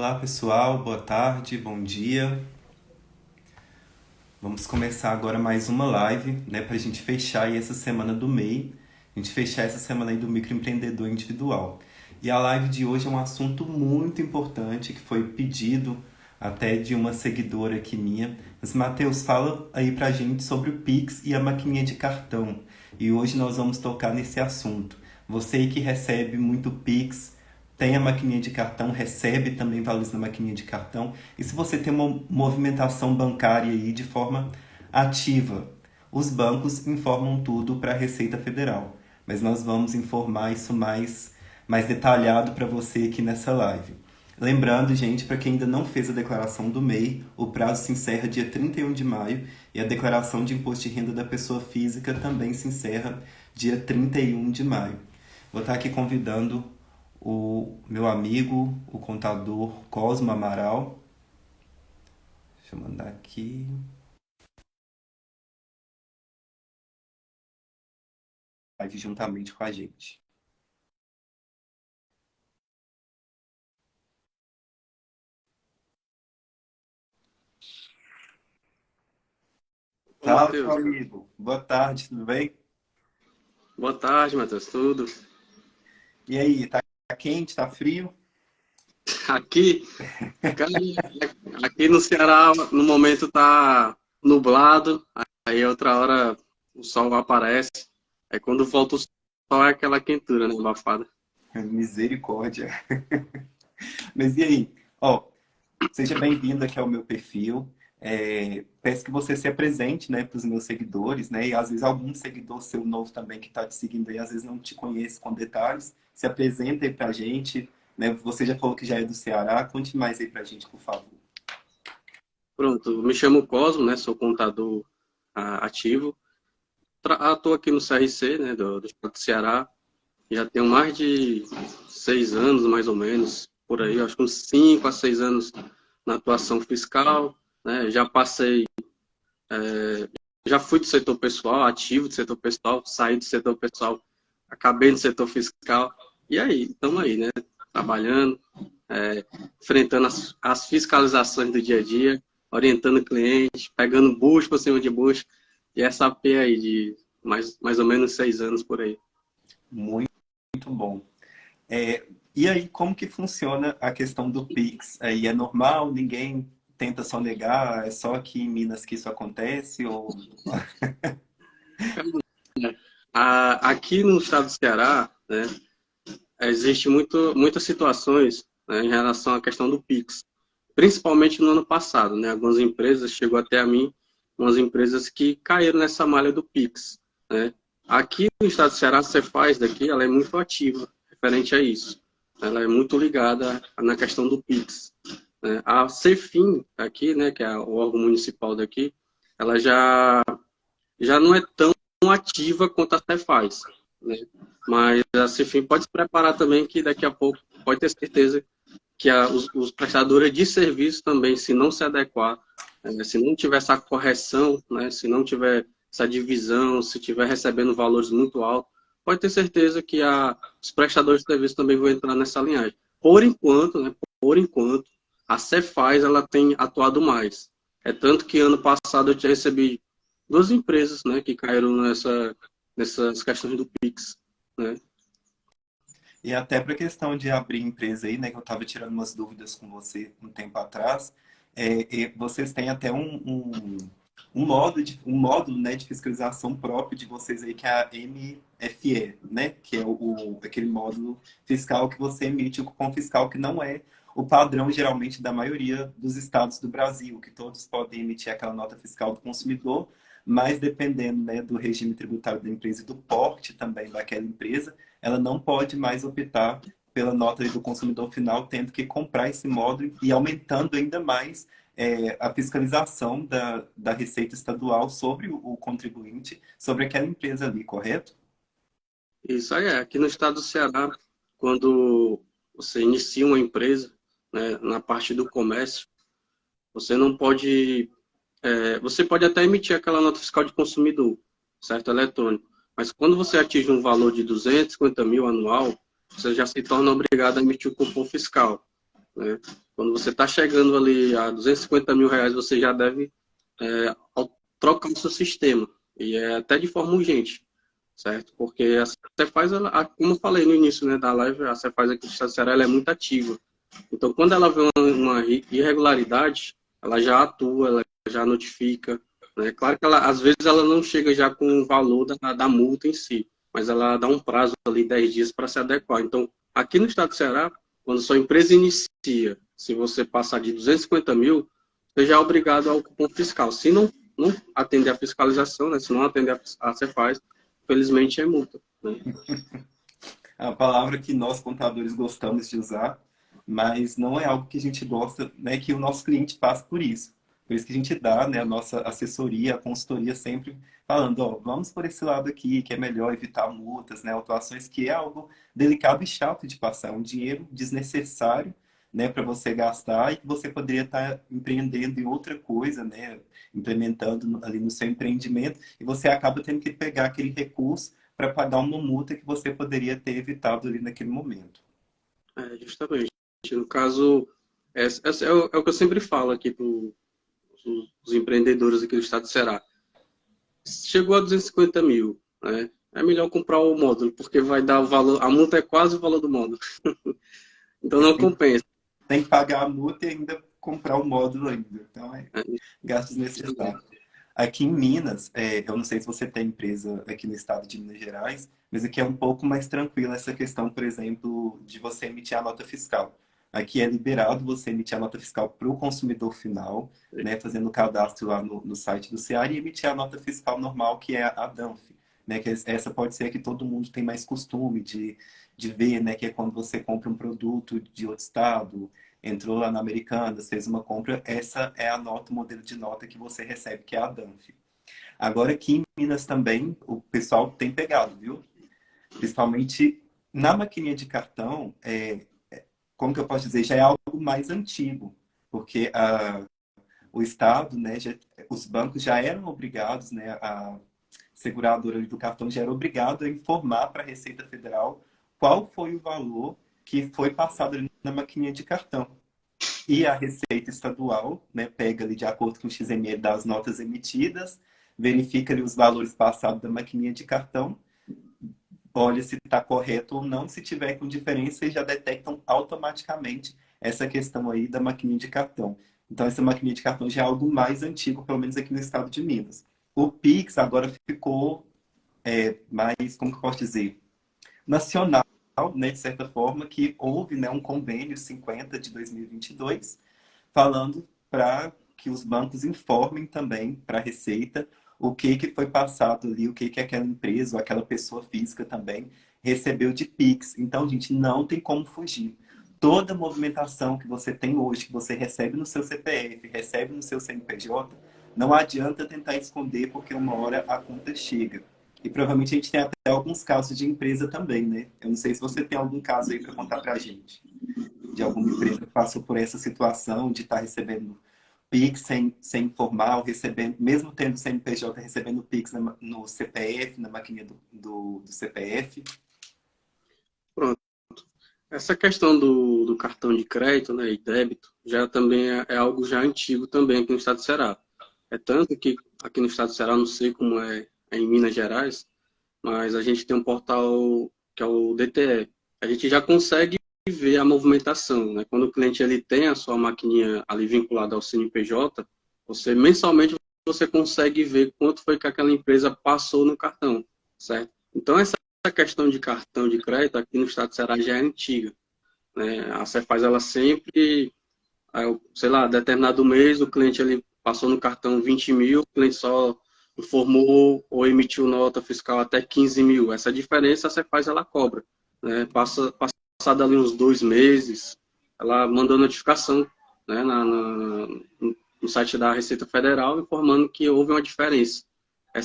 Olá pessoal, boa tarde, bom dia. Vamos começar agora mais uma live, né, para a gente fechar aí essa semana do MEI, a gente fechar essa semana aí do microempreendedor individual. E a live de hoje é um assunto muito importante que foi pedido até de uma seguidora aqui minha. Mas Matheus, fala aí pra gente sobre o Pix e a maquininha de cartão. E hoje nós vamos tocar nesse assunto. Você aí que recebe muito Pix, tem a maquininha de cartão, recebe também valores na maquininha de cartão. E se você tem uma movimentação bancária aí de forma ativa, os bancos informam tudo para a Receita Federal. Mas nós vamos informar isso mais detalhado para você aqui nessa live. Lembrando, gente, para quem ainda não fez a declaração do MEI, o prazo se encerra dia 31 de maio e a declaração de imposto de renda da pessoa física também se encerra dia 31 de maio. Vou estar aqui convidando o meu amigo, o contador Cosmo Amaral. Deixa eu mandar aqui. Live juntamente com a gente. Ô, Fala, meu Matheus. amigo. Boa tarde, tudo bem? Boa tarde, Matheus. Tudo? E aí, tá quente, tá frio? Aqui, cara, aqui no Ceará, no momento tá nublado, aí outra hora o sol aparece, aí quando volta o sol é aquela quentura, né, abafada. Misericórdia. Mas e aí? Ó, seja bem-vindo aqui ao meu perfil. Peço que você se apresente, né, para os meus seguidores, né? E às vezes algum seguidor seu novo também que está te seguindo aí, às vezes não te conhece com detalhes. Se apresenta aí para a gente, né? Você já falou que já é do Ceará. Conte mais aí para a gente, por favor. Pronto, me chamo Cosmo, né, sou contador ativo, atuo aqui no CRC, né, do estado do Ceará, já tenho mais de 6 anos, mais ou menos, por aí, acho que uns 5 a 6 anos na atuação fiscal, né? Já passei, já fui do setor pessoal, ativo do setor pessoal, saí do setor pessoal, acabei no setor fiscal, e aí, estamos aí, né? Trabalhando, é, enfrentando as fiscalizações do dia a dia, orientando clientes, pegando bucho por cima de bucho, e essa P aí de mais ou menos 6 anos por aí. Muito, muito bom. E aí, como que funciona a questão do Pix? Aí é normal? Ninguém tenta sonegar? É só aqui em Minas que isso acontece? Ou... Aqui no estado do Ceará, né, existe muitas situações, né, em relação à questão do Pix, principalmente no ano passado, né, algumas empresas, chegou até a mim, umas empresas que caíram nessa malha do Pix, né. Aqui no estado do Ceará, a Cefaz daqui, ela é muito ativa referente a isso, ela é muito ligada na questão do Pix, né. A Cefim aqui, né, que é o órgão municipal daqui, ela já não é tão ativa quanto a Cefaz, né? Mas a Cefim pode se preparar também que daqui a pouco pode ter certeza que os prestadores de serviço também, se não se adequar, se não tiver essa correção, né, se não tiver essa divisão, se tiver recebendo valores muito altos, pode ter certeza que os prestadores de serviço também vão entrar nessa linhagem. Por enquanto, né, por enquanto, a Cefaz ela tem atuado mais. É tanto que ano passado eu recebi duas empresas, né, que caíram nessas questões do Pix, né? E até para a questão de abrir empresa aí, né, que eu estava tirando umas dúvidas com você um tempo atrás, vocês têm até um módulo, né, de fiscalização próprio de vocês aí, que é a MFE, né, que é aquele módulo fiscal que você emite o cupom fiscal, que não é o padrão, geralmente, da maioria dos estados do Brasil, que todos podem emitir aquela nota fiscal do consumidor, mas dependendo, né, do regime tributário da empresa e do porte também daquela empresa, ela não pode mais optar pela nota do consumidor final, tendo que comprar esse módulo e aumentando ainda mais a fiscalização da Receita Estadual sobre o contribuinte, sobre aquela empresa ali, correto? Isso aí é. Aqui no estado do Ceará, quando você inicia uma empresa, né, na parte do comércio, você não pode. Você pode até emitir aquela nota fiscal de consumidor, certo? Eletrônico. Mas quando você atinge um valor de 250 mil anual, você já se torna obrigado a emitir o cupom fiscal. né? Quando você está chegando ali a R$ 250 mil, você já deve trocar o seu sistema. E é até de forma urgente, certo? Porque a Cefaz, como eu falei no início, né, da live, a Cefaz aqui do Estado do Ceará, ela é muito ativa. Então, quando ela vê uma irregularidade, ela já atua, ela já notifica, né? Claro que às vezes ela não chega já com o valor da multa em si, mas ela dá um prazo ali, 10 dias, para se adequar. Então, aqui no Estado do Ceará, quando sua empresa inicia, se você passar de 250 mil, você já é obrigado ao cupom fiscal. Se não atender a fiscalização, né? Se não atender a Cefaz, felizmente é multa, né? A palavra que nós contadores gostamos de usar, mas não é algo que a gente gosta, né, que o nosso cliente passe por isso. Por isso que a gente dá, né, a nossa assessoria, a consultoria sempre falando, ó, vamos por esse lado aqui, que é melhor evitar multas, né, autuações, que é algo delicado e chato de passar, um dinheiro desnecessário, né, para você gastar e que você poderia estar empreendendo em outra coisa, né, implementando ali no seu empreendimento, e você acaba tendo que pegar aquele recurso para pagar uma multa que você poderia ter evitado ali naquele momento. Justamente. No caso, é o que eu sempre falo aqui para os empreendedores aqui do estado do Ceará. Chegou a 250 mil, né? É melhor comprar o módulo, porque vai dar o valor, a multa é quase o valor do módulo. Então não compensa. Tem que pagar a multa e ainda comprar o módulo ainda. Então é É, gasto desnecessário. Aqui em Minas, eu não sei se você tem empresa aqui no estado de Minas Gerais, mas aqui é um pouco mais tranquila essa questão, por exemplo, de você emitir a nota fiscal. Aqui é liberado você emitir a nota fiscal para o consumidor final, né, fazendo o cadastro lá no site do Ceará e emitir a nota fiscal normal, que é a DANF. Né, que essa pode ser a que todo mundo tem mais costume de ver, né, que é quando você compra um produto de outro estado, entrou lá na Americanas, fez uma compra, essa é a nota, o modelo de nota que você recebe, que é a DANF. Agora aqui em Minas também, o pessoal tem pegado, viu? Principalmente na maquininha de cartão, como que eu posso dizer, já é algo mais antigo, porque o Estado, né, os bancos já eram obrigados, né, a seguradora do cartão já era obrigado a informar para a Receita Federal qual foi o valor que foi passado ali na maquininha de cartão. E a Receita Estadual, né, pega ali de acordo com o XML das notas emitidas, verifica ali os valores passados da maquininha de cartão, olha se está correto ou não, se tiver com diferença, eles já detectam automaticamente essa questão aí da maquininha de cartão. Então, essa maquininha de cartão já é algo mais antigo, pelo menos aqui no estado de Minas. O Pix agora ficou mais, como que eu posso dizer, nacional, né, de certa forma, que houve, né, um convênio 50 de 2022, falando para que os bancos informem também para a Receita o que foi passado ali, o que aquela empresa ou aquela pessoa física também recebeu de Pix. Então, gente, não tem como fugir. Toda movimentação que você tem hoje, que você recebe no seu CPF, recebe no seu CNPJ, não adianta tentar esconder, porque uma hora a conta chega. E provavelmente a gente tem até alguns casos de empresa também, né? Eu não sei se você tem algum caso aí para contar para a gente, de alguma empresa que passou por essa situação de estar recebendo Pix sem informar, ou recebendo, mesmo tendo CNPJ, recebendo Pix no CPF, na maquininha do CPF. Pronto. Essa questão do cartão de crédito, né, e débito, já também é algo já antigo também aqui no estado do Ceará. É tanto que aqui no estado do Ceará, não sei como é em Minas Gerais, mas a gente tem um portal que é o DTE. A gente já consegue ver a movimentação, né? Quando o cliente ele tem a sua maquininha ali vinculada ao CNPJ, você mensalmente você consegue ver quanto foi que aquela empresa passou no cartão, certo? Então essa questão de cartão de crédito aqui no estado do Ceará já é antiga, né? A Cefaz ela sempre, sei lá, determinado mês o cliente ele passou no cartão 20 mil, o cliente só informou ou emitiu nota fiscal até 15 mil. Essa diferença a Cefaz ela cobra, né? Passado ali uns 2 meses, ela mandou notificação, né, no site da Receita Federal informando que houve uma diferença.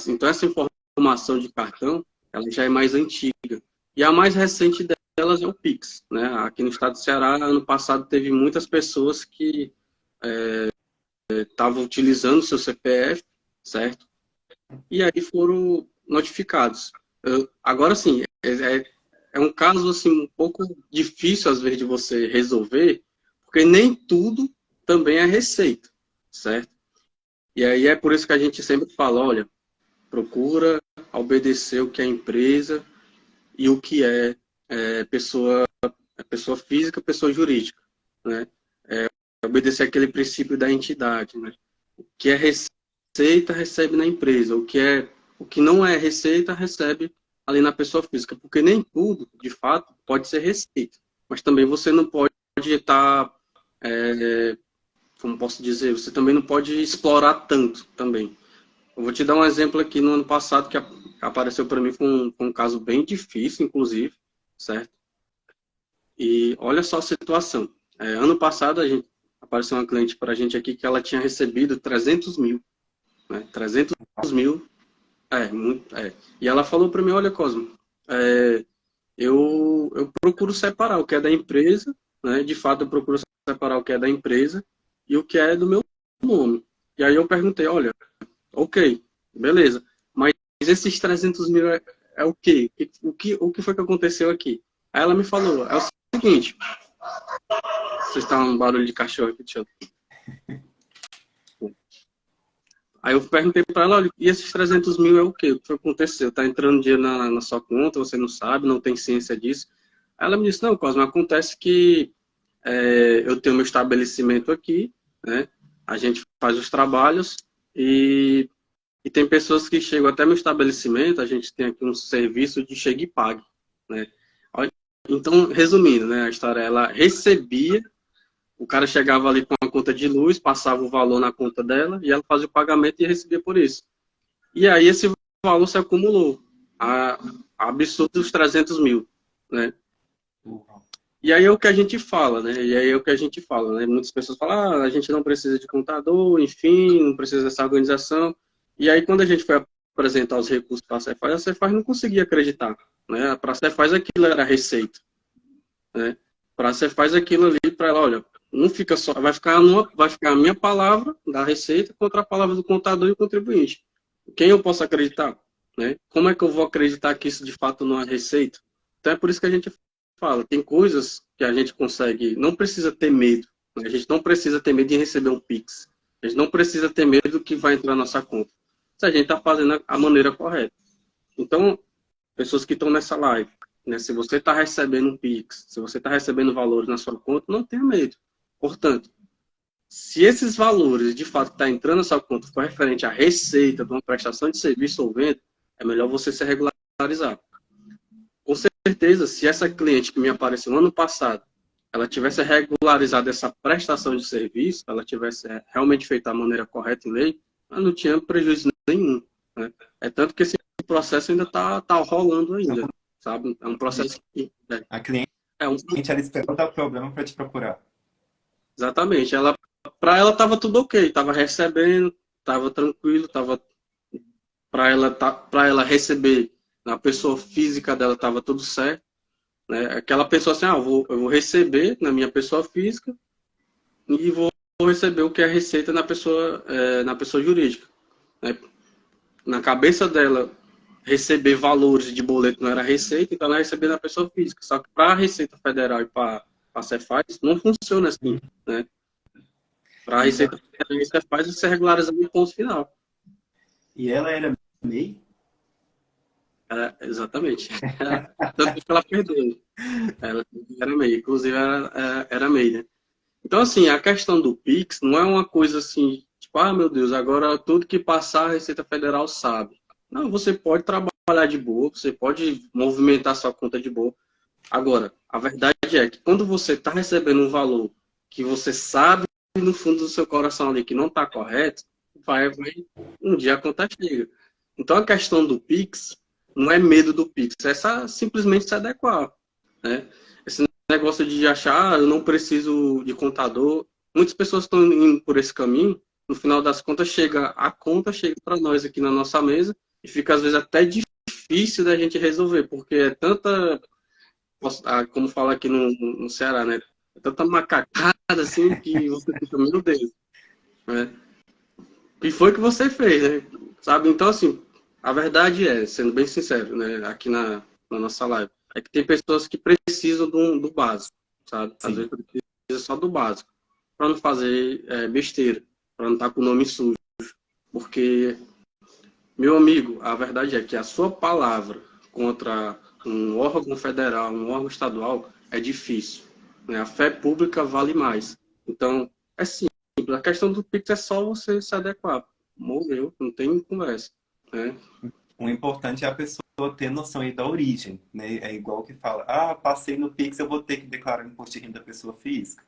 Então essa informação de cartão ela já é mais antiga. E a mais recente delas é o Pix, né? Aqui no estado do Ceará, ano passado, teve muitas pessoas que estavam utilizando o seu CPF, certo? E aí foram notificados. Agora sim, é um caso assim um pouco difícil às vezes de você resolver, Porque nem tudo também é receita, certo? E aí é por isso que a gente sempre fala, olha, procura obedecer o que é empresa e o que pessoa física, pessoa jurídica, né? Obedecer aquele princípio da entidade, né? O que é receita, recebe na empresa. O que não é receita, recebe ali na pessoa física. Porque nem tudo, de fato, pode ser receita. Mas também você não pode estar, como posso dizer, você também não pode explorar tanto também. Eu vou te dar um exemplo aqui no ano passado que apareceu para mim, foi um caso bem difícil, inclusive, certo? E olha só a situação. Ano passado, apareceu uma cliente para a gente aqui que ela tinha recebido 300 mil. Né? 300 mil. E ela falou para mim, olha, Cosmo, eu procuro separar o que é da empresa, né? De fato, eu procuro separar o que é da empresa e o que é do meu nome. E aí eu perguntei, olha, ok, beleza, mas esses 300 mil é o quê? O que foi que aconteceu aqui? Aí ela me falou, é o seguinte, vocês estão um barulho de cachorro aqui, deixa eu... Aí eu perguntei para ela, olha, e esses 300 mil é o quê? O que aconteceu? Tá entrando dinheiro na sua conta, você não sabe, não tem ciência disso. Aí ela me disse, não, Cosmo, acontece que eu tenho meu estabelecimento aqui, né? A gente faz os trabalhos e tem pessoas que chegam até meu estabelecimento, a gente tem aqui um serviço de chega e pague, né? Então, resumindo, né, a história, ela recebia, o cara chegava ali com a conta de luz, passava o valor na conta dela e ela fazia o pagamento e recebia por isso. E aí esse valor se acumulou a absurdos 300 mil, né? E aí é o que a gente fala, né? Muitas pessoas falam, a gente não precisa de contador, enfim, não precisa dessa organização. E aí quando a gente foi apresentar os recursos para a Cefaz não conseguia acreditar, né? Para a Cefaz aquilo era receita, né? Para a Cefaz aquilo ali, para ela, olha, não fica só, vai ficar a minha palavra da receita contra a palavra do contador e o contribuinte. Quem eu posso acreditar, né? Como é que eu vou acreditar que isso de fato não é receita? Então é por isso que a gente fala, tem coisas que a gente consegue, não precisa ter medo, né? A gente não precisa ter medo de receber um Pix, a gente não precisa ter medo do que vai entrar na nossa conta, se a gente está fazendo a maneira correta. Então, pessoas que estão nessa live, né? Se você está recebendo um Pix, se você está recebendo valores na sua conta, não tenha medo. Portanto, se esses valores de fato estão entrando na sua conta for referente à receita de uma prestação de serviço ou venda, é melhor você se regularizar. Com certeza, se essa cliente que me apareceu no ano passado, ela tivesse regularizado essa prestação de serviço, ela tivesse realmente feito da maneira correta em lei, ela não tinha prejuízo nenhum. Né? É tanto que esse processo ainda está rolando ainda, sabe? É um processo que... A cliente, ela esperou dar problema para te procurar. Exatamente. Para ela estava tudo ok, estava recebendo, estava tranquilo, estava... Para ela receber na pessoa física dela estava tudo certo, né? Aquela pessoa assim, eu vou receber na minha pessoa física e vou receber o que é receita na pessoa jurídica, né? Na cabeça dela, receber valores de boleto não era receita, então ela recebia na pessoa física. Só que para a Receita Federal e para a Cefaz não funciona assim, né? Para a Receita Federal e a Cefaz você regulariza no ponto final. E ela era MEI? Exatamente. Tanto que ela perdeu. Ela era MEI, inclusive era MEI, né? Então, assim, a questão do Pix não é uma coisa assim, tipo, meu Deus, agora tudo que passar a Receita Federal sabe. Não, você pode trabalhar de boa, você pode movimentar sua conta de boa. Agora, a verdade é que quando você está recebendo um valor que você sabe no fundo do seu coração ali que não está correto, vai um dia a conta chega. Então, a questão do Pix não é medo do Pix, é simplesmente se adequar, né? Esse negócio de achar, eu não preciso de contador. Muitas pessoas estão indo por esse caminho. No final das contas, a conta chega para nós aqui na nossa mesa e fica, às vezes, até difícil da gente resolver, porque é tanta, como fala aqui no Ceará, né? É tanta macacada assim que você fica, meu Deus, né? O que foi que você fez, né? Sabe? Então, assim, a verdade é, sendo bem sincero, né? Aqui na nossa live, é que tem pessoas que precisam do básico, sabe? Às vezes só do básico, para não fazer besteira, para não estar com o nome sujo. Porque, meu amigo, a verdade é que a sua palavra contra um órgão federal, um órgão estadual, é difícil, né? A fé pública vale mais. Então, é simples. A questão do Pix é só você se adequar. Morreu, não tem conversa, né? O importante é a pessoa ter noção aí da origem, né? É igual que fala, ah, passei no Pix, eu vou ter que declarar imposto de renda da pessoa física.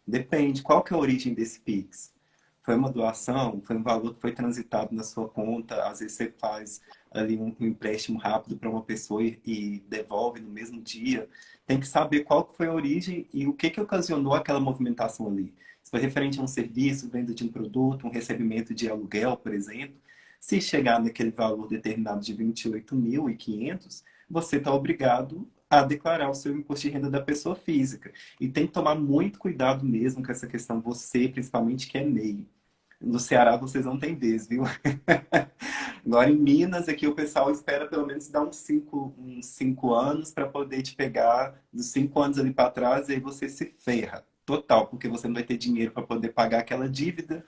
Depende, qual que é a origem desse Pix? Foi uma doação? Foi um valor que foi transitado na sua conta? Às vezes você faz ali um empréstimo rápido para uma pessoa e devolve no mesmo dia. Tem que saber qual que foi a origem e o que que ocasionou aquela movimentação ali. Se foi referente a um serviço, venda de um produto, um recebimento de aluguel, por exemplo. Se chegar naquele valor determinado de 28.500, você está obrigado a declarar o seu imposto de renda da pessoa física. E tem que tomar muito cuidado mesmo com essa questão, você, principalmente, que é MEI. No Ceará vocês não têm vez, viu? Agora em Minas, aqui o pessoal espera pelo menos dar uns cinco anos para poder te pegar dos 5 anos ali para trás e aí você se ferra. Total, porque você não vai ter dinheiro para poder pagar aquela dívida,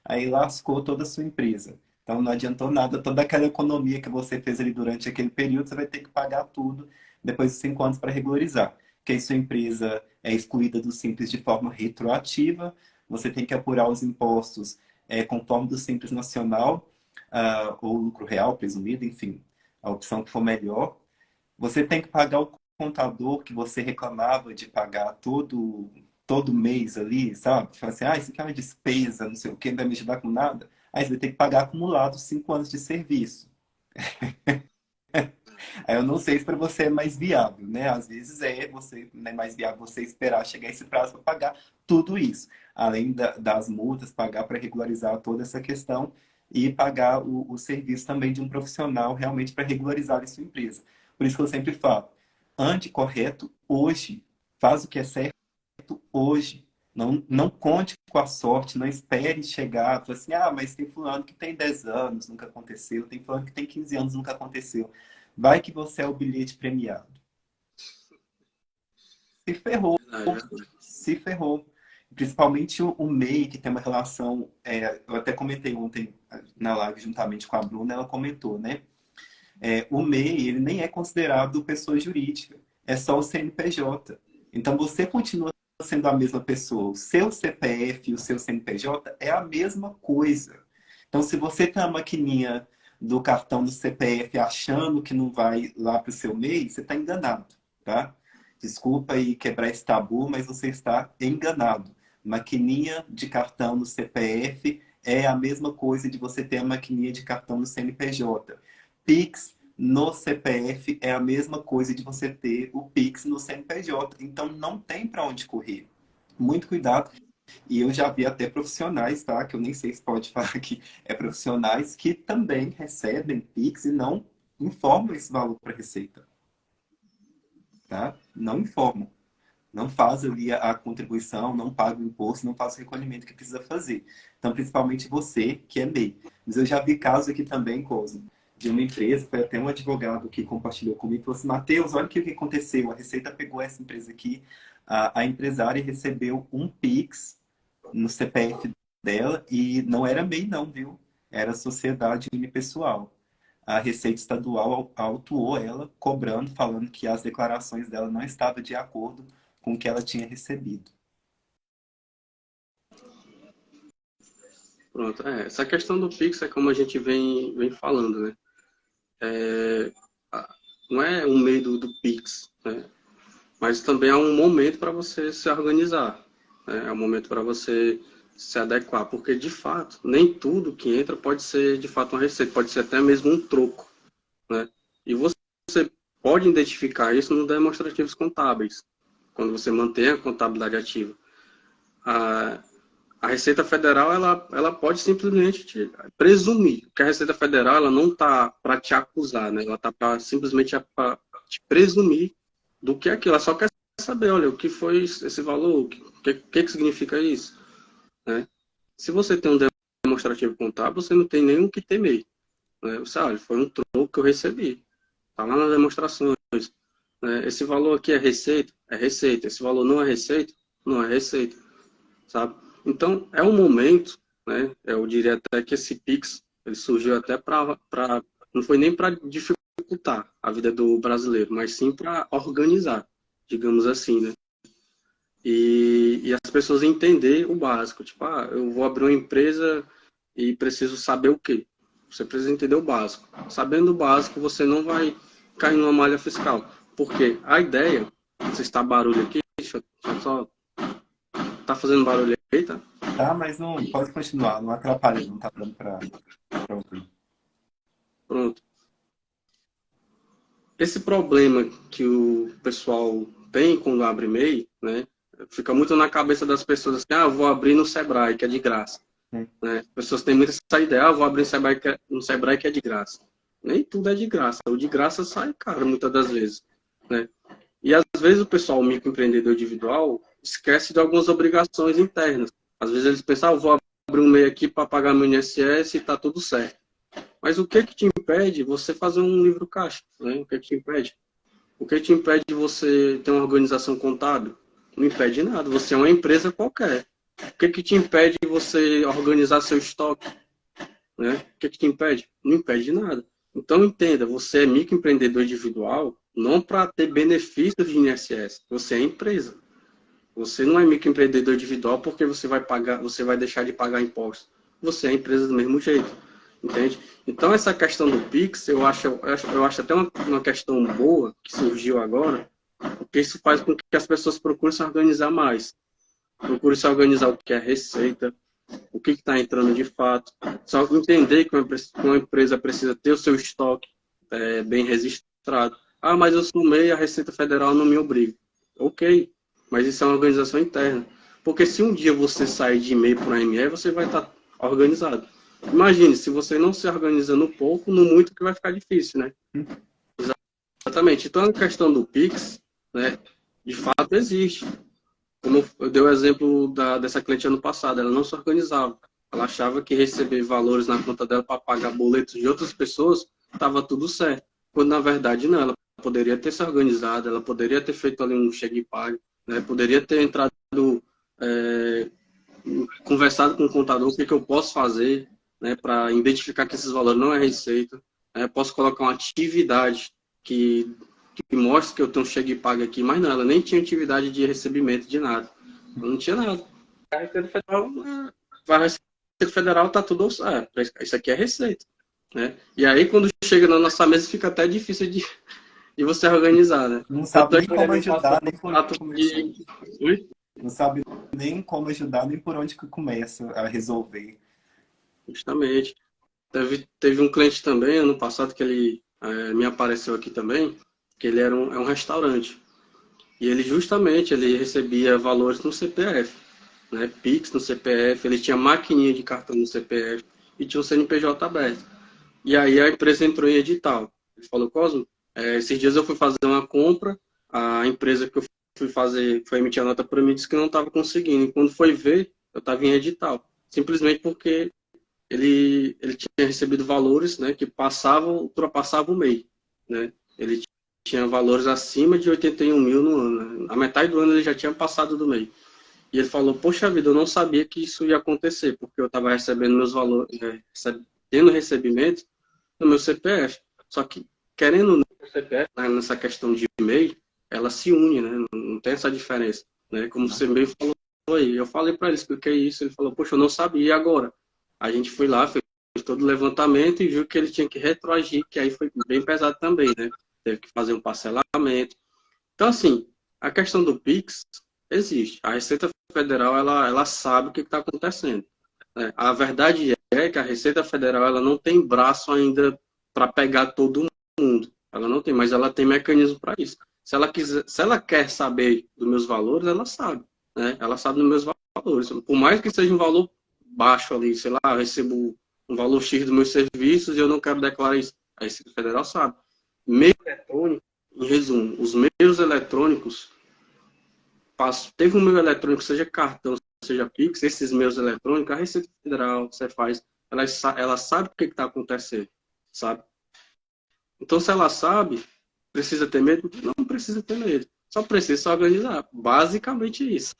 aí lascou toda a sua empresa. Então não adiantou nada, toda aquela economia que você fez ali durante aquele período, você vai ter que pagar tudo depois de 5 anos para regularizar. Porque aí sua empresa é excluída do Simples de forma retroativa, você tem que apurar os impostos conforme do Simples Nacional, ou lucro real presumido, enfim, a opção que for melhor. Você tem que pagar o contador que você reclamava de pagar todo mês ali, sabe? Fala assim, ah, isso aqui é uma despesa, não sei o quê, não vai me ajudar com nada. Aí você vai ter que pagar acumulado 5 anos de serviço. Aí eu não sei se para você é mais viável, né? Às vezes é mais viável você esperar chegar esse prazo para pagar tudo isso. Além das multas, pagar para regularizar toda essa questão e pagar o serviço também de um profissional realmente para regularizar a sua empresa. Por isso que eu sempre falo, ande correto hoje, faz o que é certo hoje. Não, não conte com a sorte, não espere chegar, fala assim, ah, mas tem fulano que tem 10 anos, nunca aconteceu, tem fulano que tem 15 anos, nunca aconteceu. Vai que você é o bilhete premiado. Se ferrou, Verdade, verdade. se ferrou. Principalmente o MEI, que tem uma relação, eu até comentei ontem na live juntamente com a Bruna, ela comentou, né? O MEI, ele nem é considerado pessoa jurídica, é só o CNPJ. Então, você continua sendo a mesma pessoa. O seu CPF e o seu CNPJ é a mesma coisa. Então, se você tem a maquininha do cartão do CPF achando que não vai lá para o seu MEI, você está enganado, tá? Desculpa aí quebrar esse tabu, mas você está enganado. Maquininha de cartão no CPF é a mesma coisa de você ter a maquininha de cartão no CNPJ. Pix no CPF é a mesma coisa de você ter o Pix no CNPJ. Então não tem para onde correr. Muito cuidado. E eu já vi até profissionais, tá? Que eu nem sei se pode falar que é profissionais que também recebem Pix e não informam esse valor para a Receita, tá? Não informam. Não faz ali a contribuição, não paga o imposto, não faz o recolhimento que precisa fazer. Então, principalmente você, que é MEI. Mas eu já vi casos aqui também, Cosmo, de uma empresa, foi até um advogado que compartilhou comigo, falou assim, Matheus, olha o que aconteceu, a Receita pegou essa empresa aqui, a empresária recebeu um Pix no CPF dela e não era MEI não, viu? Era sociedade unipessoal. A Receita Estadual autuou ela, cobrando, falando que as declarações dela não estavam de acordo com o que ela tinha recebido. Pronto. Essa questão do Pix é como a gente vem falando, né? É, não é um meio do Pix, né? Mas também é um momento para você se organizar, né? É um momento para você se adequar, porque de fato, nem tudo que entra pode ser de fato uma receita, pode ser até mesmo um troco, né? E você pode identificar isso nos demonstrativos contábeis, quando você mantém a contabilidade ativa. A, a Receita Federal ela pode simplesmente te presumir, porque a Receita Federal ela não está para te acusar, né? Ela está simplesmente para te presumir do que é aquilo. Ela só quer saber, olha, o que foi esse valor, o que significa isso, né? Se você tem um demonstrativo contábil, você não tem nenhum que temer, né? Você, olha, foi um troco que eu recebi, está lá nas demonstrações, né? Esse valor aqui é receita, esse valor não é receita, não é receita, sabe? Então, é um momento, né? Eu diria até que esse Pix, ele surgiu até não foi nem para dificultar a vida do brasileiro, mas sim para organizar, digamos assim, né? E as pessoas entender o básico, tipo, eu vou abrir uma empresa e preciso saber o quê? Você precisa entender o básico. Sabendo o básico, você não vai cair numa malha fiscal. Porque a ideia, se está barulho aqui, deixa eu só, tá fazendo barulho aí, tá? Tá, mas não pode continuar, não atrapalha, não tá dando pra ouvir. Pronto. Esse problema que o pessoal tem quando abre MEI, né? Fica muito na cabeça das pessoas assim, eu vou abrir no Sebrae, que é de graça. Né? As pessoas têm muito essa ideia, vou abrir no Sebrae que é de graça. Nem tudo é de graça. O de graça sai caro muitas das vezes. Né? E às vezes o pessoal, o microempreendedor individual, esquece de algumas obrigações internas. Às vezes eles pensam, vou abrir um MEI aqui para pagar meu INSS e está tudo certo. Mas o que te impede você fazer um livro caixa? Né? O que te impede? O que te impede de você ter uma organização contábil? Não impede nada. Você é uma empresa qualquer. O que te impede de você organizar seu estoque? Né? O que te impede? Não impede nada. Então entenda, você é microempreendedor individual não para ter benefícios de INSS. Você é empresa. Você não é microempreendedor individual porque você vai deixar de pagar impostos. Você é empresa do mesmo jeito. Entende? Então essa questão do Pix, eu acho até uma questão boa que surgiu agora, porque isso faz com que as pessoas procurem se organizar mais. Procurem se organizar o que é receita, o que está entrando de fato. Só entender que uma empresa precisa ter o seu estoque bem registrado. Mas eu sou MEI, a Receita Federal não me obriga. Ok, mas isso é uma organização interna. Porque se um dia você sair de MEI para ME, você vai estar organizado. Imagine, se você não se organiza no pouco, no muito que vai ficar difícil, né? Exatamente. Então, a questão do Pix, né, de fato existe. Como eu dei o exemplo dessa cliente ano passado, ela não se organizava. Ela achava que receber valores na conta dela para pagar boletos de outras pessoas estava tudo certo. Quando na verdade não, ela poderia ter se organizado, ela poderia ter feito ali um cheque e pague, né? Poderia ter entrado, é, conversado com o contador o que eu posso fazer, né, para identificar que esses valores não é receita. Né? Posso colocar uma atividade que mostra que eu tenho um cheque e pague aqui, mas não, ela nem tinha atividade de recebimento de nada. Não tinha nada. A Receita Federal, a Receita Federal tá tudo, isso aqui é receita. Né? E aí, quando chega na nossa mesa, fica até difícil de você organizar, né? Não Tanto sabe é nem que como ele passa ajudar, nem por por onde fato começar. de... Oi? Não sabe nem como ajudar, nem por onde que começa a resolver. Justamente. Teve um cliente também, ano passado, que ele me apareceu aqui também, que ele é um restaurante. E ele justamente ele recebia valores no CPF, né? Pix no CPF, ele tinha maquininha de cartão no CPF e tinha o CNPJ aberto. E aí a empresa entrou em edital. Ele falou, Cosmo, esses dias eu fui fazer uma compra, a empresa que eu fui fazer, foi emitir a nota para mim, disse que não estava conseguindo. E quando foi ver, eu estava em edital. Simplesmente porque ele tinha recebido valores, né, que ultrapassavam o MEI, né? Ele tinha valores acima de 81 mil no ano. Né? Na metade do ano ele já tinha passado do MEI. E ele falou, poxa vida, eu não sabia que isso ia acontecer, porque eu estava recebendo meus valores, tendo recebimento no meu CPF. Só que, querendo ou não, o CPF, né, nessa questão de MEI, ela se une, né? Não tem essa diferença. Né? Como você bem falou aí, eu falei para ele, expliquei isso, ele falou, poxa, eu não sabia, e agora? A gente foi lá, fez todo o levantamento e viu que ele tinha que retroagir, que aí foi bem pesado também, né? Teve que fazer um parcelamento. Então, assim, a questão do Pix existe. A Receita Federal, ela sabe o que está acontecendo. Né? A verdade é que a Receita Federal, ela não tem braço ainda para pegar todo mundo. Ela não tem, mas ela tem mecanismo para isso. Se ela quer saber dos meus valores, ela sabe. Né? Ela sabe dos meus valores. Por mais que seja um valor baixo ali, sei lá, eu recebo um valor X dos meus serviços e eu não quero declarar isso. A Receita Federal sabe. Meio eletrônico, em resumo, os meios eletrônicos, teve um meio eletrônico, seja cartão, seja Pix, esses meios eletrônicos, a Receita Federal, você faz, ela sabe o que está acontecendo, sabe? Então, se ela sabe, precisa ter medo? Não precisa ter medo. Só precisa se organizar. Basicamente isso.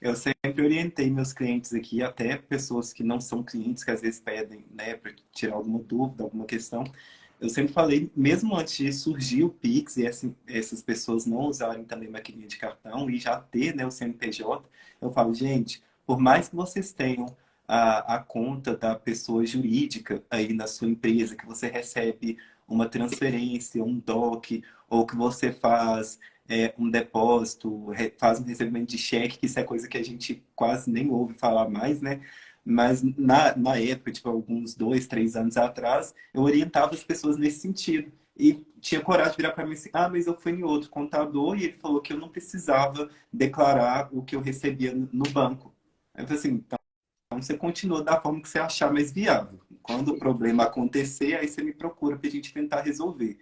Eu sempre orientei meus clientes aqui, até pessoas que não são clientes, que às vezes pedem, né, para tirar alguma dúvida, alguma questão. Eu sempre falei, mesmo antes de surgir o Pix e essas pessoas não usarem também maquininha de cartão e já ter, né, o CNPJ, eu falo, gente, por mais que vocês tenham a conta da pessoa jurídica aí na sua empresa, que você recebe uma transferência, um DOC, ou que você faz um depósito, faz um recebimento de cheque, que isso é coisa que a gente quase nem ouve falar mais, né? Mas na época, tipo, alguns 2, 3 anos atrás, eu orientava as pessoas nesse sentido. E tinha coragem de virar para mim assim, ah, mas eu fui em outro contador e ele falou que eu não precisava declarar o que eu recebia no banco. Aí eu falei assim, então você continua da forma que você achar mais viável. Quando o problema acontecer, aí você me procura para a gente tentar resolver.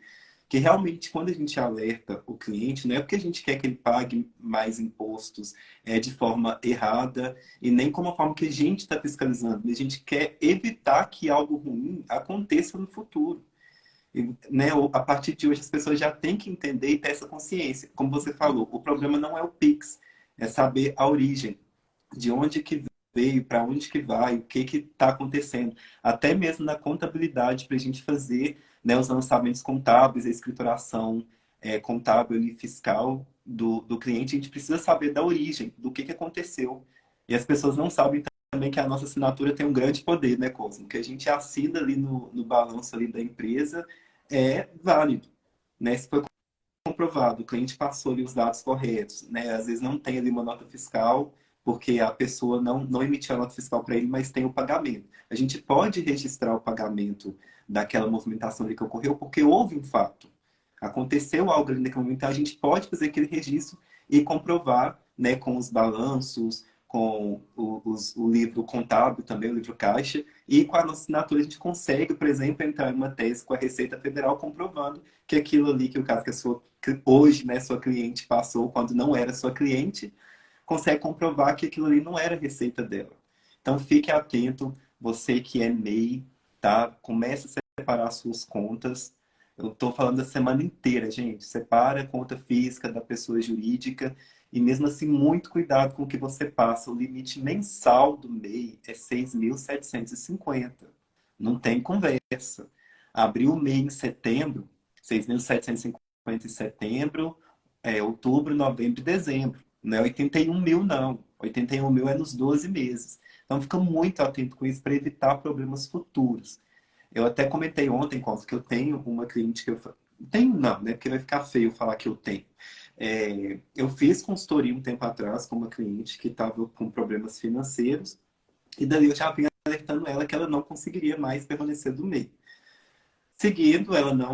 Que realmente, quando a gente alerta o cliente, não é porque a gente quer que ele pague mais impostos de forma errada e nem como a forma que a gente está fiscalizando. A gente quer evitar que algo ruim aconteça no futuro. E, né, a partir de hoje, as pessoas já têm que entender e ter essa consciência. Como você falou, o problema não é o Pix, é saber a origem, de onde que veio, para onde que vai, o que está acontecendo. Até mesmo na contabilidade, para a gente fazer, né, os lançamentos contábeis, a escrituração contábil e fiscal do cliente, a gente precisa saber da origem, do que aconteceu. E as pessoas não sabem também que a nossa assinatura tem um grande poder, né, Cosmo? Que a gente assina ali no balanço ali da empresa é válido, né? Se foi comprovado, o cliente passou ali os dados corretos, né? Às vezes não tem ali uma nota fiscal, porque a pessoa não emitiu a nota fiscal para ele, mas tem o pagamento. A gente pode registrar o pagamento daquela movimentação ali que ocorreu, porque houve um fato. Aconteceu algo ali naquele momento, então a gente pode fazer aquele registro e comprovar, né, com os balanços, com o livro contábil também, o livro caixa, e com a nossa assinatura a gente consegue, por exemplo, entrar em uma tese com a Receita Federal comprovando que aquilo ali, que o caso que a sua, que hoje, né, sua cliente passou quando não era sua cliente, consegue comprovar que aquilo ali não era receita dela. Então fique atento, você que é MEI, tá? Comece a separar suas contas. Eu estou falando a semana inteira, gente. Separa a conta física da pessoa jurídica e mesmo assim, muito cuidado com o que você passa. O limite mensal do MEI é 6.750. Não tem conversa. Abriu o MEI em setembro, 6.750 em setembro, outubro, novembro e dezembro. Não é 81 mil, não. 81 mil é nos 12 meses. Então, fica muito atento com isso para evitar problemas futuros. Eu até comentei ontem, Costa, que eu tenho uma cliente que eu... Tenho não, né? Porque vai ficar feio falar que eu tenho. Eu fiz consultoria um tempo atrás com uma cliente que estava com problemas financeiros e daí eu já vinha alertando ela que ela não conseguiria mais permanecer do MEI. Seguindo, ela não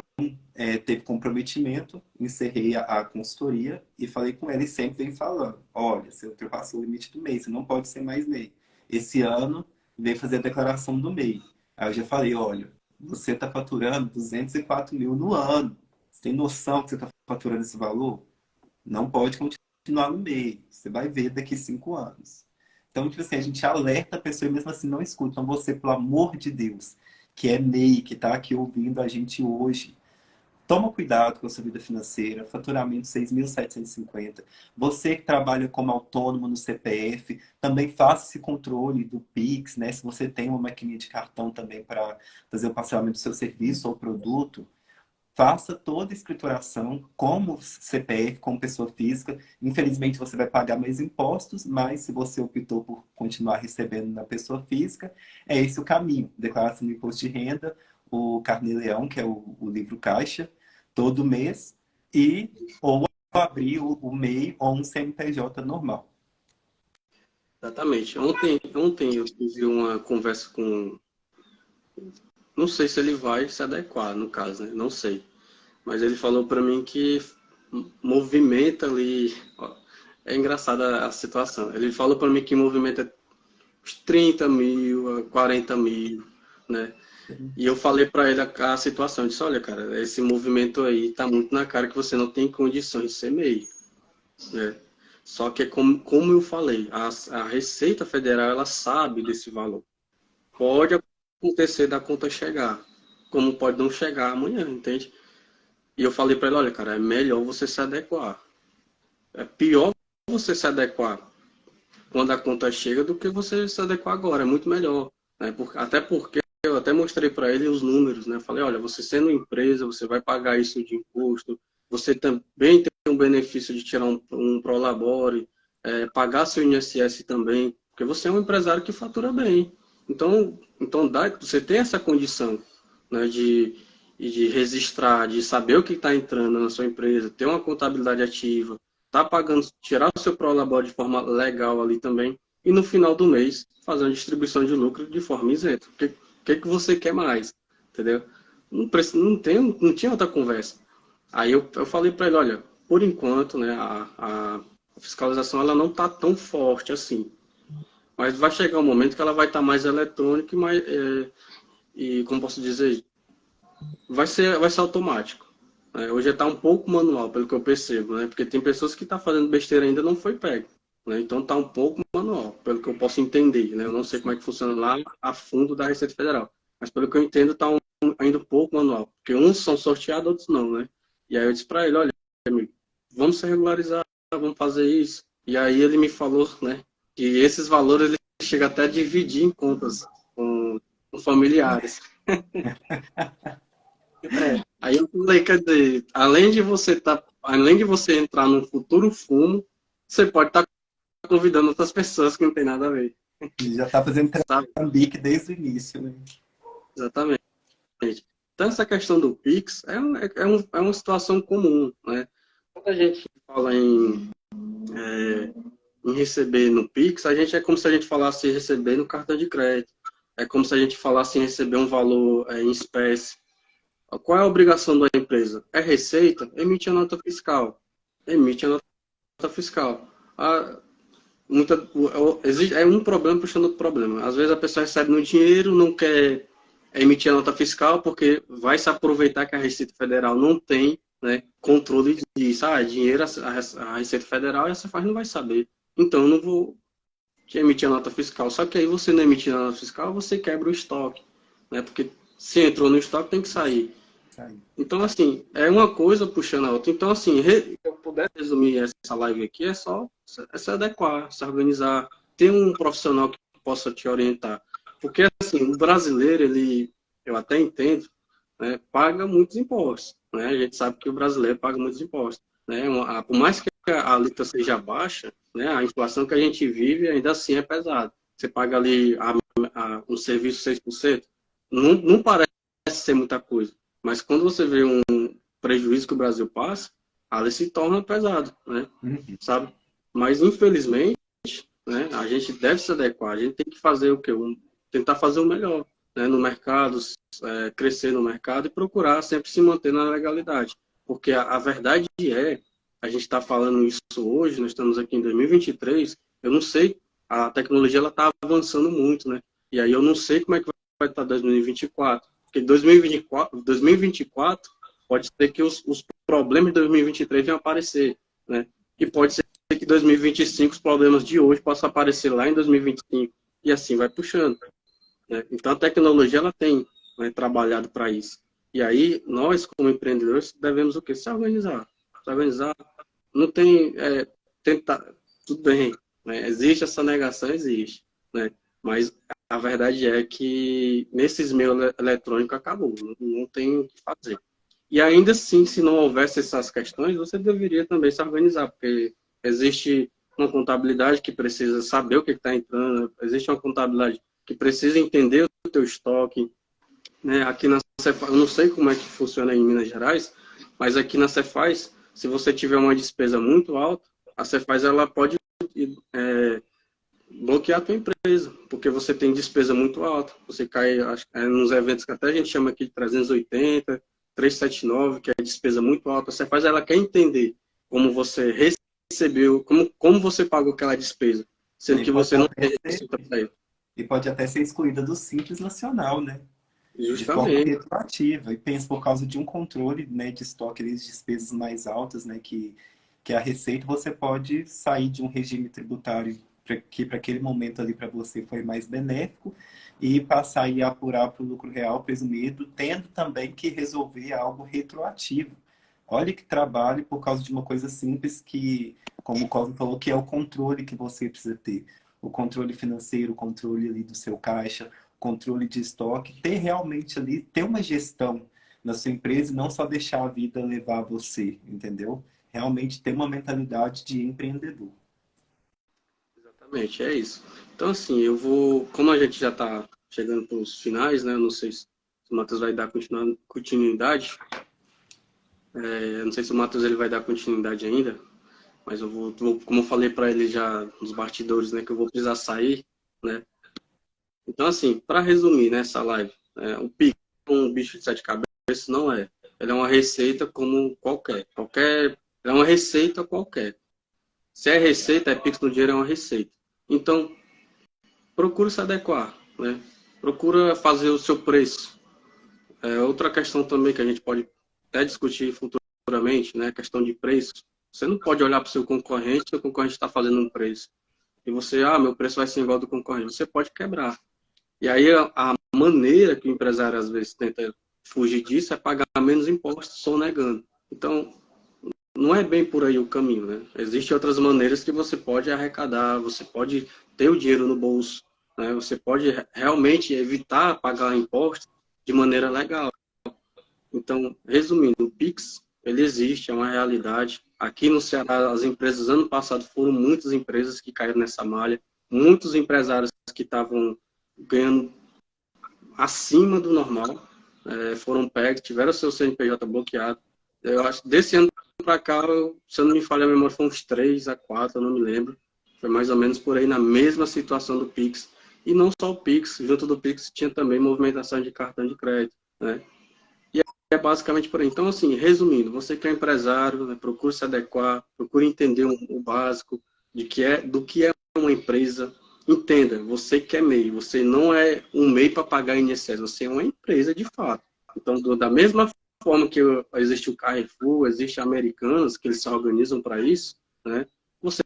teve comprometimento, encerrei a consultoria e falei com ela e sempre vem falando, olha, você ultrapassou o limite do MEI, você não pode ser mais MEI. Esse ano, veio fazer a declaração do MEI. Aí eu já falei, olha, você está faturando 204 mil no ano. Você tem noção que você está faturando esse valor? Não pode continuar no MEI. Você vai ver daqui 5 anos. Então, tipo assim, a gente alerta a pessoa e mesmo assim não escuta. Então, você, pelo amor de Deus, que é MEI, que está aqui ouvindo a gente hoje, toma cuidado com a sua vida financeira, faturamento 6.750. Você que trabalha como autônomo no CPF, também faça esse controle do Pix, né? Se você tem uma maquininha de cartão também para fazer o parcelamento do seu serviço ou produto, faça toda a escrituração como CPF, como pessoa física. Infelizmente, você vai pagar mais impostos, mas se você optou por continuar recebendo na pessoa física, é esse o caminho. Declaração do imposto de renda, o Carnê-Leão, que é o livro caixa, todo mês, e ou abrir o MEI ou um CNPJ normal. Exatamente. Ontem eu tive uma conversa com. Não sei se ele vai se adequar, no caso, né? Não sei. Mas ele falou para mim que movimenta ali. Ó, é engraçada a situação. Ele falou para mim que movimenta uns 30 mil, 40 mil, né? E eu falei para ele a situação. Eu disse: olha, cara, esse movimento aí tá muito na cara que você não tem condições de ser MEI, né? Só que, como eu falei, a Receita Federal ela sabe desse valor. Pode acontecer da conta chegar, como pode não chegar amanhã, entende? E eu falei para ele: olha, cara, é melhor você se adequar. É pior você se adequar quando a conta chega do que você se adequar agora. É muito melhor. Né? Até porque eu até mostrei para ele os números, né? Falei, olha, você sendo empresa, você vai pagar isso de imposto, você também tem um benefício de tirar um Prolabore, pagar seu INSS também, porque você é um empresário que fatura bem. Então você tem essa condição, né, de registrar, de saber o que está entrando na sua empresa, ter uma contabilidade ativa, tá pagando, tirar o seu Prolabore de forma legal ali também, e no final do mês fazer uma distribuição de lucro de forma isenta. O que você quer mais? Entendeu? Não tinha outra conversa. Aí eu falei para ele, olha, por enquanto, né, a fiscalização ela não está tão forte assim. Mas vai chegar um momento que ela vai estar mais eletrônica e como posso dizer, vai ser automático. Hoje está um pouco manual, pelo que eu percebo, né? Porque tem pessoas que estão fazendo besteira ainda não foi pego. Né? Então está um pouco manual, pelo que eu posso entender. Né? Eu não sei como é que funciona lá a fundo da Receita Federal. Mas pelo que eu entendo, está ainda um pouco manual. Porque uns são sorteados, outros não, né? E aí eu disse para ele, olha, amigo, vamos se regularizar, vamos fazer isso. E aí ele me falou, né, que esses valores ele chega até a dividir em contas com familiares. Aí eu falei, quer dizer, além de você entrar num futuro fumo, você pode estar convidando outras pessoas que não tem nada a ver, Ele já está fazendo sabe? trambique desde o início, né? Exatamente. Então essa questão do Pix é uma situação comum, né? Quando a gente fala em receber no Pix, a gente é como se a gente falasse em receber no cartão de crédito. É como se a gente falasse em receber um valor em espécie. Qual é a obrigação da empresa? É receita? Emite a nota fiscal. Emite a nota fiscal. Ah, existe um problema puxando outro problema. Às vezes a pessoa recebe no dinheiro, não quer emitir a nota fiscal porque vai se aproveitar que a Receita Federal não tem, né, controle disso. Dinheiro a Receita Federal e a Cefaz não vai saber. Então eu não vou emitir a nota fiscal. Só que aí você não emitir a nota fiscal, você quebra o estoque. Né? Porque se entrou no estoque, tem que sair. Então, assim, é uma coisa puxando a outra. Então, assim, se eu puder resumir essa live aqui, é só se adequar, se organizar, ter um profissional que possa te orientar. Porque, assim, o brasileiro, eu até entendo, né, paga muitos impostos. Né? A gente sabe que o brasileiro paga muitos impostos. Né? Por mais que a alíquota seja baixa, né, a inflação que a gente vive ainda assim é pesada. Você paga ali um serviço 6%, não parece ser muita coisa. Mas quando você vê um prejuízo que o Brasil passa, ali se torna pesado, né? Sabe? Mas infelizmente, né, a gente deve se adequar, a gente tem que fazer o quê? Tentar fazer o melhor, né, no mercado, crescer no mercado e procurar sempre se manter na legalidade. Porque a verdade a gente está falando isso hoje, nós estamos aqui em 2023, eu não sei, a tecnologia ela está avançando muito, né? E aí eu não sei como é que vai estar 2024. Porque 2024 pode ser que os problemas de 2023 venham aparecer, né? E pode ser que 2025 os problemas de hoje possam aparecer lá em 2025 e assim vai puxando. Né? Então a tecnologia ela tem, né, trabalhado para isso. E aí nós como empreendedores devemos o quê? Se organizar. Se organizar. Não tem tentar tudo bem, né? Existe essa negação, existe, né? Mas a verdade é que nesses meios eletrônicos acabou, não tem o que fazer. E ainda assim, se não houvesse essas questões, você deveria também se organizar, porque existe uma contabilidade que precisa saber o que está entrando, existe uma contabilidade que precisa entender o teu estoque. Né? Aqui na Cefaz, eu não sei como é que funciona em Minas Gerais, mas aqui na Cefaz, se você tiver uma despesa muito alta, a Cefaz ela pode bloquear a tua empresa, porque você tem despesa muito alta. Você cai nos eventos que até a gente chama aqui de 380, 379, que é despesa muito alta. Você faz, ela quer entender como você recebeu, como você pagou aquela despesa, sendo que você não tem receita para ele. E pode até ser excluída do Simples Nacional, né? De forma Justamente. retroativa. E penso por causa de um controle, né, de estoque, de despesas mais altas, né, que a Receita, você pode sair de um regime tributário que para aquele momento ali para você foi mais benéfico e passar a apurar para o lucro real presumido, tendo também que resolver algo retroativo. Olha que trabalho por causa de uma coisa simples que como o Cosmo falou, que é o controle que você precisa ter. O controle financeiro, o controle ali do seu caixa, controle de estoque, ter realmente ali, ter uma gestão na sua empresa e não só deixar a vida levar você, entendeu? Realmente ter uma mentalidade de empreendedor. Exatamente, é isso. Então, assim, eu vou, como a gente já está chegando para os finais, né? Eu não sei se o Matheus vai dar continuidade. Não sei se o Matheus ele vai dar continuidade ainda, mas eu vou como eu falei para ele já nos bastidores, né, que eu vou precisar sair, né? Então, assim, para resumir nessa live, o Pix é um bicho de sete cabeças, não é. Ele é uma receita como qualquer, é uma receita qualquer. Se é receita, é Pix no dinheiro, é uma receita. Então, procura se adequar, né? Procura fazer o seu preço. Outra questão também que a gente pode até discutir futuramente, né? A questão de preço. Você não pode olhar para o seu concorrente está fazendo um preço. E você, meu preço vai ser igual ao do concorrente. Você pode quebrar. E aí a maneira que o empresário às vezes tenta fugir disso é pagar menos impostos, sonegando. Então, não é bem por aí o caminho, né? Existem outras maneiras que você pode arrecadar, você pode ter o dinheiro no bolso, né? Você pode realmente evitar pagar impostos de maneira legal. Então, resumindo, o Pix, ele existe, é uma realidade. Aqui no Ceará, as empresas, ano passado, foram muitas empresas que caíram nessa malha, muitos empresários que estavam ganhando acima do normal, foram pegos, tiveram seu CNPJ bloqueado. Eu acho que desse ano para cá, se eu não me falha a memória, foi uns 3 a 4, eu não me lembro. Foi mais ou menos por aí na mesma situação do Pix. E não só o Pix, junto do Pix tinha também movimentação de cartão de crédito, né? E é basicamente por aí. Então, assim, resumindo, você que é empresário, né, procure se adequar, procure entender o básico do que é uma empresa. Entenda, você que é MEI, você não é um MEI para pagar INSS, você é uma empresa de fato. Então, da mesma forma que existe o Carrefour, existe Americanas, que eles se organizam para isso, né? Você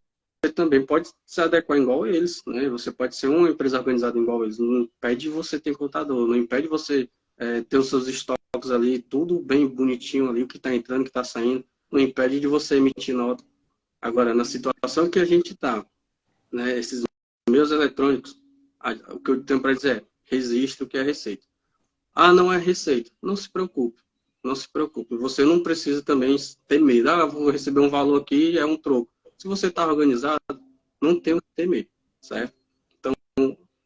também pode se adequar igual a eles, né? Você pode ser uma empresa organizada igual a eles. Não impede você ter contador, não impede você ter os seus estoques ali, tudo bem bonitinho ali, o que está entrando, o que está saindo, não impede de você emitir nota. Agora, na situação que a gente está, né, esses meios eletrônicos, o que eu tenho para dizer é, resiste o que é receita. Não é receita. Não se preocupe. Não se preocupe. Você não precisa também ter medo. Vou receber um valor aqui, é um troco. Se você está organizado, não tem o que ter medo, certo? Então,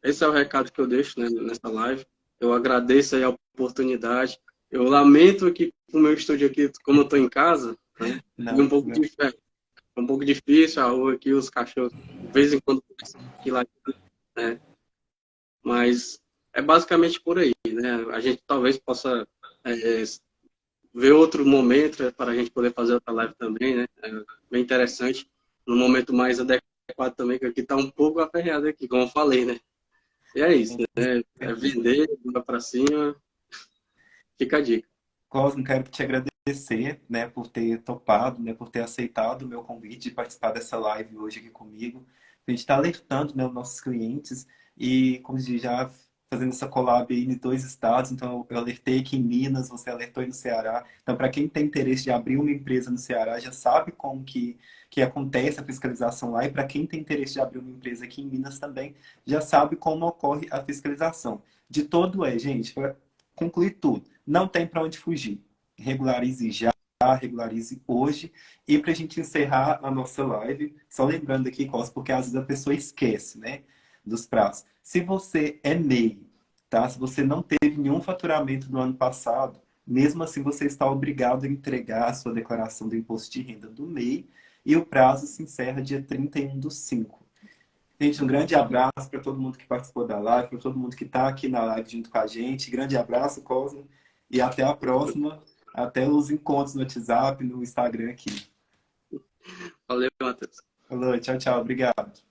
esse é o recado que eu deixo, né, nessa live. Eu agradeço aí a oportunidade. Eu lamento aqui o meu estúdio aqui, como eu estou em casa, né, Não, um pouco difícil, a rua aqui, os cachorros, de vez em quando, aqui lá, né? Mas é basicamente por aí, né? A gente talvez possa ver outro momento para a gente poder fazer outra live também, né? Bem interessante, num momento mais adequado também, que aqui está um pouco aperreado aqui, como eu falei, né? E é isso, né? É vender, vai para cima, fica a dica. Cosmo, quero te agradecer, né, por ter topado, né, por ter aceitado o meu convite de participar dessa live hoje aqui comigo. A gente está alertando, né, os nossos clientes e, como diz, já fazendo essa collab aí em 2 estados. Então, eu alertei aqui em Minas, você alertou aí no Ceará. Então, para quem tem interesse de abrir uma empresa no Ceará, já sabe como que acontece a fiscalização lá. E para quem tem interesse de abrir uma empresa aqui em Minas também, já sabe como ocorre a fiscalização. De todo gente, para concluir tudo. Não tem para onde fugir. Regularize já, regularize hoje. E para a gente encerrar a nossa live, só lembrando aqui, Costa, porque às vezes a pessoa esquece, né, dos prazos. Se você é MEI, tá? Se você não teve nenhum faturamento no ano passado, mesmo assim você está obrigado a entregar a sua declaração do imposto de renda do MEI e o prazo se encerra dia 31/5. Gente, um grande abraço para todo mundo que participou da live, para todo mundo que está aqui na live junto com a gente. Grande abraço, Cosmo, e até a próxima. Até os encontros no WhatsApp, no Instagram aqui. Valeu, Matheus. Falou, tchau, tchau, obrigado.